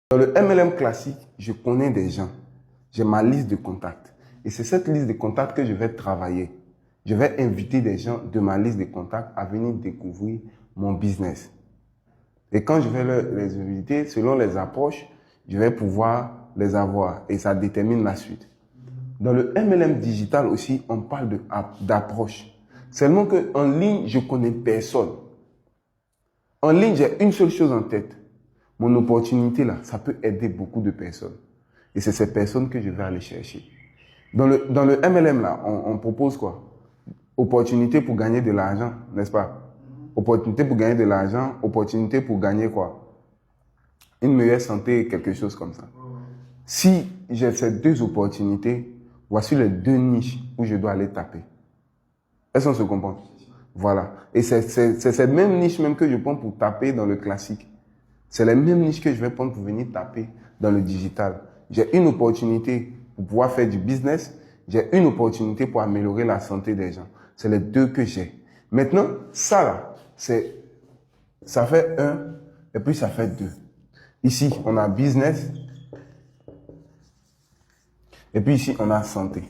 Dans le MLM classique, je connais des gens. J'ai ma liste de contacts. Et c'est cette liste de contacts que je vais travailler. Je vais inviter des gens de ma liste de contacts à venir découvrir mon business. Et quand je vais les inviter, selon les approches, je vais pouvoir les avoir. Et ça détermine la suite. Dans le MLM digital aussi, on parle d'approche. Seulement qu'en ligne, je connais personne. En ligne, j'ai une seule chose en tête. Mon opportunité là, ça peut aider beaucoup de personnes. Et c'est ces personnes que je vais aller chercher. Dans le MLM là, on propose quoi? Opportunité pour gagner de l'argent, n'est-ce pas? Opportunité pour gagner de l'argent, opportunité pour gagner quoi? Une meilleure santé, quelque chose comme ça. Si j'ai ces deux opportunités, voici les deux niches où je dois aller taper. Est-ce qu'on se comprend? Voilà. Et c'est cette même niche même que je prends pour taper dans le classique. C'est les mêmes niches que je vais prendre pour venir taper dans le digital. J'ai une opportunité pour pouvoir faire du business. J'ai une opportunité pour améliorer la santé des gens. C'est les deux que j'ai. Maintenant, ça là, ça fait 1 et puis ça fait 2. Ici, on a business. Et puis ici, on a santé.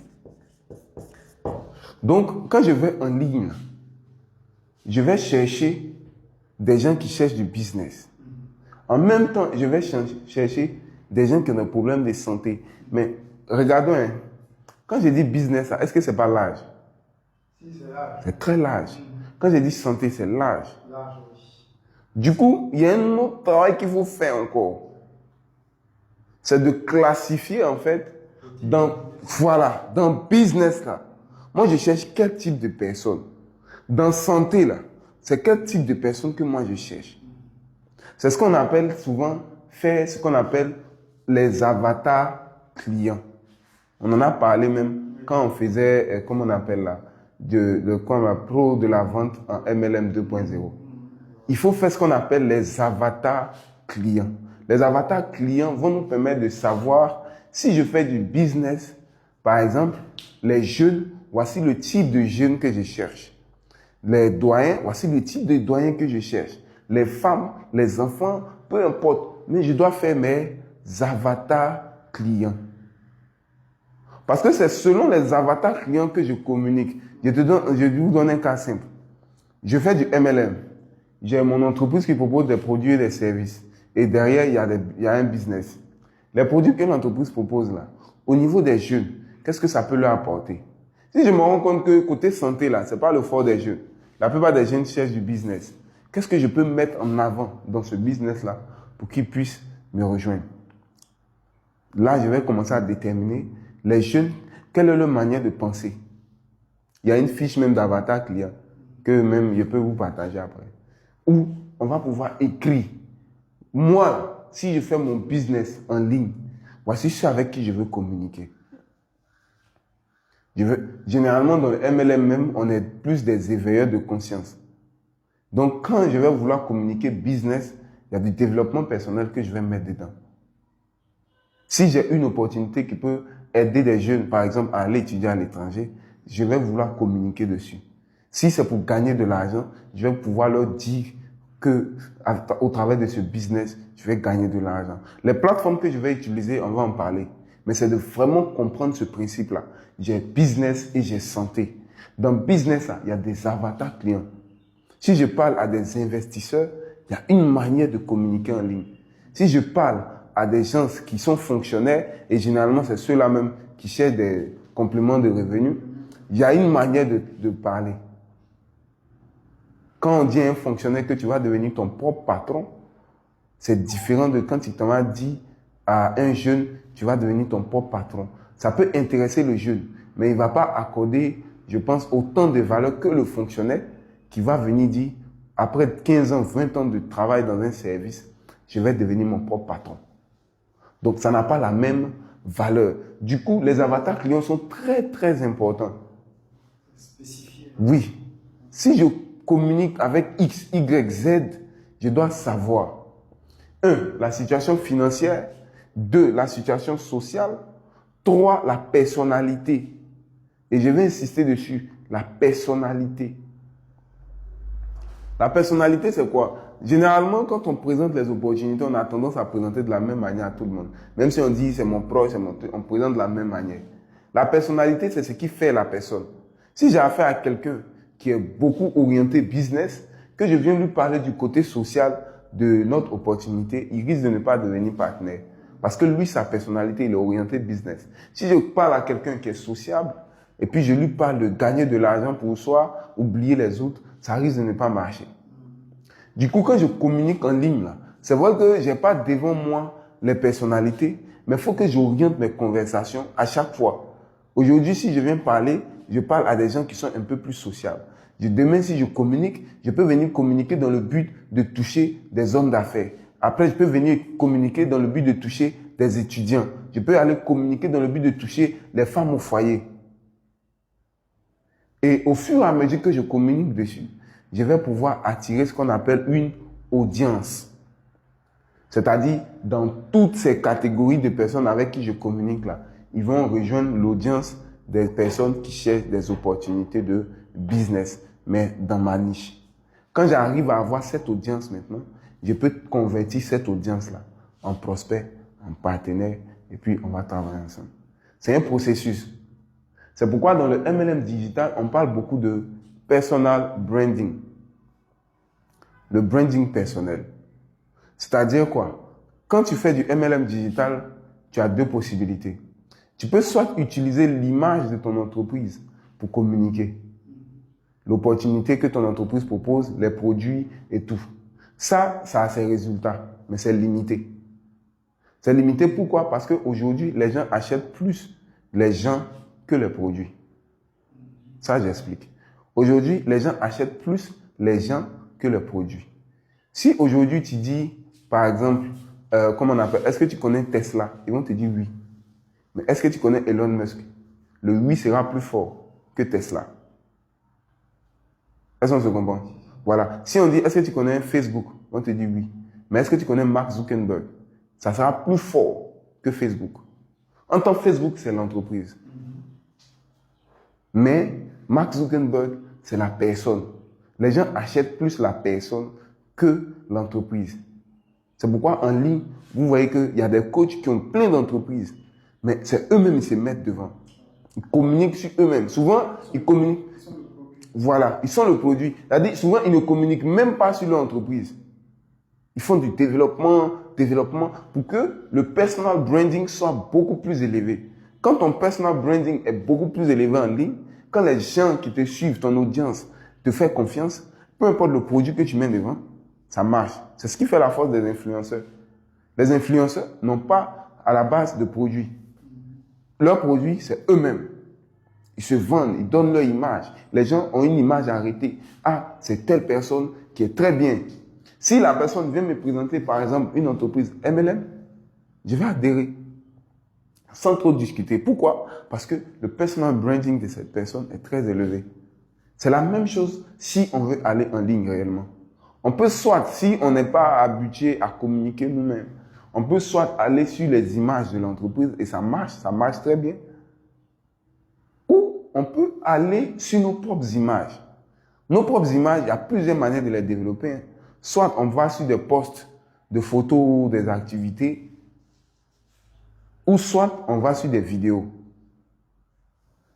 Donc, quand je vais en ligne, je vais chercher des gens qui cherchent du business. En même temps, je vais chercher des gens qui ont des problèmes de santé. Mais regardons, hein, quand je dis business, est-ce que c'est pas large? Si, c'est large. C'est très large. Quand je dis santé, c'est large. Large, oui. Du coup, il y a un autre travail qu'il faut faire encore. C'est de classifier, en fait, dans business, là. Moi, je cherche quel type de personne. Dans santé, là, c'est quel type de personne que moi, je cherche. C'est ce qu'on appelle souvent, faire ce qu'on appelle les avatars clients. On en a parlé même quand on faisait, comment on appelle là, pro de la vente en MLM 2.0. Il faut faire ce qu'on appelle les avatars clients. Les avatars clients vont nous permettre de savoir si je fais du business, par exemple, les jeunes, voici le type de jeunes que je cherche. Les doyens, voici le type de doyens que je cherche. Les femmes, les enfants, peu importe. Mais je dois faire mes avatars clients. Parce que c'est selon les avatars clients que je communique. Je vais vous donner un cas simple. Je fais du MLM. J'ai mon entreprise qui propose des produits et des services. Et derrière, il y a un business. Les produits que l'entreprise propose là, au niveau des jeunes, qu'est-ce que ça peut leur apporter? Si je me rends compte que côté santé là, c'est pas le fort des jeunes. La plupart des jeunes cherchent du business. Qu'est-ce que je peux mettre en avant dans ce business là pour qu'ils puissent me rejoindre? Là, je vais commencer à déterminer les jeunes, quelle est leur manière de penser. Il y a une fiche même d'avatar client que même je peux vous partager après. Où on va pouvoir écrire. Moi, si je fais mon business en ligne, voici ceux avec qui je veux communiquer. Généralement, dans le MLM même, on est plus des éveilleurs de conscience. Donc, quand je vais vouloir communiquer business, il y a du développement personnel que je vais mettre dedans. Si j'ai une opportunité qui peut aider des jeunes, par exemple, à aller étudier à l'étranger, je vais vouloir communiquer dessus. Si c'est pour gagner de l'argent, je vais pouvoir leur dire que, au travers de ce business, je vais gagner de l'argent. Les plateformes que je vais utiliser, on va en parler. Mais c'est de vraiment comprendre ce principe-là. J'ai business et j'ai santé. Dans business, là, il y a des avatars clients. Si je parle à des investisseurs, il y a une manière de communiquer en ligne. Si je parle à des gens qui sont fonctionnaires, et généralement c'est ceux-là même qui cherchent des compléments de revenus, il y a une manière de parler. Quand on dit à un fonctionnaire que tu vas devenir ton propre patron, c'est différent de quand tu t'en vas dire à un jeune, tu vas devenir ton propre patron. Ça peut intéresser le jeune, mais il ne va pas accorder, je pense, autant de valeur que le fonctionnaire qui va venir dire, après 15 ans, 20 ans de travail dans un service, je vais devenir mon propre patron. Donc, ça n'a pas la même valeur. Du coup, les avatars clients sont très, très importants. Spécifié. Oui. Si je communique avec X, Y, Z, je dois savoir 1. La situation financière. 2. La situation sociale. 3. La personnalité. Et je vais insister dessus. La personnalité. La personnalité, c'est quoi? généralement, quand on présente les opportunités, on a tendance à présenter de la même manière à tout le monde. Même si on dit c'est mon proche, c'est mon truc, on présente de la même manière. La personnalité, c'est ce qui fait la personne. Si j'ai affaire à quelqu'un qui est beaucoup orienté business, que je viens lui parler du côté social de notre opportunité, il risque de ne pas devenir partenaire. Parce que lui, sa personnalité, il est orienté business. Si je parle à quelqu'un qui est sociable, et puis je lui parle de gagner de l'argent pour soi, oublier les autres, ça risque de ne pas marcher. Du coup, quand je communique en ligne, là, c'est vrai que je n'ai pas devant moi les personnalités, mais il faut que j'oriente mes conversations à chaque fois. Aujourd'hui, si je viens parler, je parle à des gens qui sont un peu plus sociables. Demain, si je communique, je peux venir communiquer dans le but de toucher des hommes d'affaires. Après, je peux venir communiquer dans le but de toucher des étudiants. Je peux aller communiquer dans le but de toucher les femmes au foyer. Et au fur et à mesure que je communique dessus, je vais pouvoir attirer ce qu'on appelle une audience. C'est-à-dire, dans toutes ces catégories de personnes avec qui je communique là, ils vont rejoindre l'audience des personnes qui cherchent des opportunités de business, mais dans ma niche. Quand j'arrive à avoir cette audience maintenant, je peux convertir cette audience-là en prospect, en partenaire, et puis on va travailler ensemble. C'est un processus. C'est pourquoi dans le MLM digital, on parle beaucoup de personal branding. Le branding personnel. C'est-à-dire quoi? Quand tu fais du MLM digital, tu as deux possibilités. Tu peux soit utiliser l'image de ton entreprise pour communiquer. L'opportunité que ton entreprise propose, les produits et tout. Ça a ses résultats, mais c'est limité. C'est limité pourquoi? Parce qu'aujourd'hui, les gens achètent plus les gens que les produits. Ça, j'explique. Aujourd'hui, les gens achètent plus les gens que les produits. Si aujourd'hui, tu dis, par exemple, comment on appelle, est-ce que tu connais Tesla? Ils vont te dire oui. Mais est-ce que tu connais Elon Musk? Le oui sera plus fort que Tesla. Est-ce qu'on se comprend? Voilà. Si on dit, est-ce que tu connais Facebook? On te dit oui. Mais est-ce que tu connais Mark Zuckerberg? Ça sera plus fort que Facebook. En tant que Facebook, c'est l'entreprise. Mais Mark Zuckerberg, c'est la personne. Les gens achètent plus la personne que l'entreprise. C'est pourquoi en ligne, vous voyez qu'il y a des coachs qui ont plein d'entreprises. Mais c'est eux-mêmes qui se mettent devant. Ils communiquent sur eux-mêmes. Souvent, ils communiquent. Voilà, ils sont le produit. C'est-à-dire, souvent, ils ne communiquent même pas sur leur entreprise. Ils font du développement pour que le personal branding soit beaucoup plus élevé. Quand ton personal branding est beaucoup plus élevé en ligne, quand les gens qui te suivent, ton audience, te font confiance, peu importe le produit que tu mets devant, ça marche. C'est ce qui fait la force des influenceurs. Les influenceurs n'ont pas à la base de produits. Leurs produits, c'est eux-mêmes. Ils se vendent, ils donnent leur image. Les gens ont une image arrêtée. Ah, c'est telle personne qui est très bien. Si la personne vient me présenter, par exemple, une entreprise MLM, je vais adhérer sans trop discuter. Pourquoi? Parce que le personal branding de cette personne est très élevé. C'est la même chose si on veut aller en ligne réellement. On peut soit, si on n'est pas habitué à communiquer nous-mêmes, on peut soit aller sur les images de l'entreprise et ça marche très bien. Ou on peut aller sur nos propres images. Nos propres images, il y a plusieurs manières de les développer. Soit on va sur des posts de photos ou des activités, ou soit on va sur des vidéos.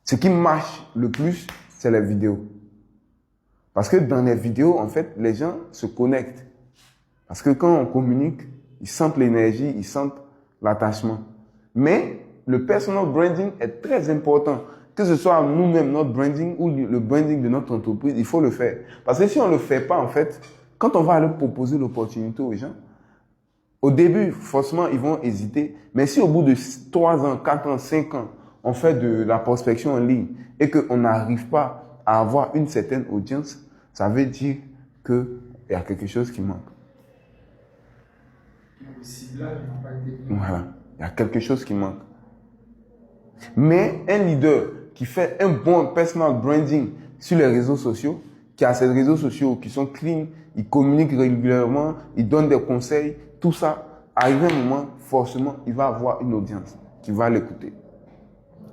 Ce qui marche le plus, c'est les vidéos. Parce que dans les vidéos, en fait, les gens se connectent. Parce que quand on communique, ils sentent l'énergie, ils sentent l'attachement. Mais le personal branding est très important. Que ce soit nous-mêmes, notre branding ou le branding de notre entreprise, il faut le faire. Parce que si on ne le fait pas, en fait, quand on va aller proposer l'opportunité aux gens, au début, forcément, ils vont hésiter. Mais si au bout de 3 ans, 4 ans, 5 ans, on fait de la prospection en ligne et qu'on n'arrive pas à avoir une certaine audience, ça veut dire qu'il y a quelque chose qui manque. Le ciblage n'a pas été bien. Voilà, il y a quelque chose qui manque. Mais un leader qui fait un bon personal branding sur les réseaux sociaux, qui a ces réseaux sociaux qui sont clean, il communique régulièrement, il donne des conseils, tout ça, arrivé un moment, forcément, il va avoir une audience qui va l'écouter.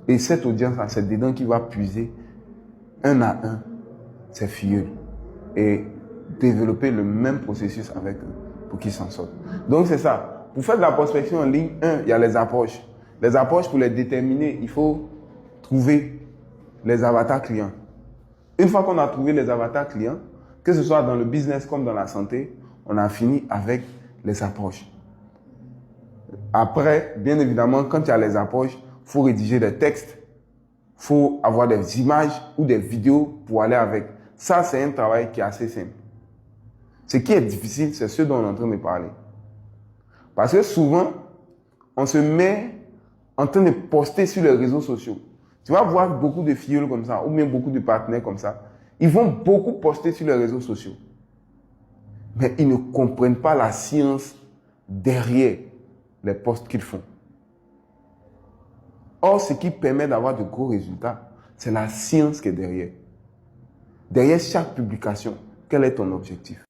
Et cette audience-là, c'est dedans qu'il va puiser un à un ses filles. Et développer le même processus avec eux pour qu'ils s'en sortent. Donc, c'est ça. Pour faire de la prospection en ligne, il y a les approches. Les approches, pour les déterminer, il faut trouver les avatars clients. Une fois qu'on a trouvé les avatars clients, que ce soit dans le business comme dans la santé, on a fini avec les approches. Après, bien évidemment, quand il y a les approches, il faut rédiger des textes, il faut avoir des images ou des vidéos pour aller avec. Ça, c'est un travail qui est assez simple. Ce qui est difficile, c'est ce dont on est en train de parler. Parce que souvent, on se met en train de poster sur les réseaux sociaux. Tu vas voir beaucoup de filles comme ça, ou bien beaucoup de partenaires comme ça. Ils vont beaucoup poster sur les réseaux sociaux. Mais ils ne comprennent pas la science derrière les posts qu'ils font. Or, ce qui permet d'avoir de gros résultats, c'est la science qui est derrière. Derrière chaque publication, quel est ton objectif?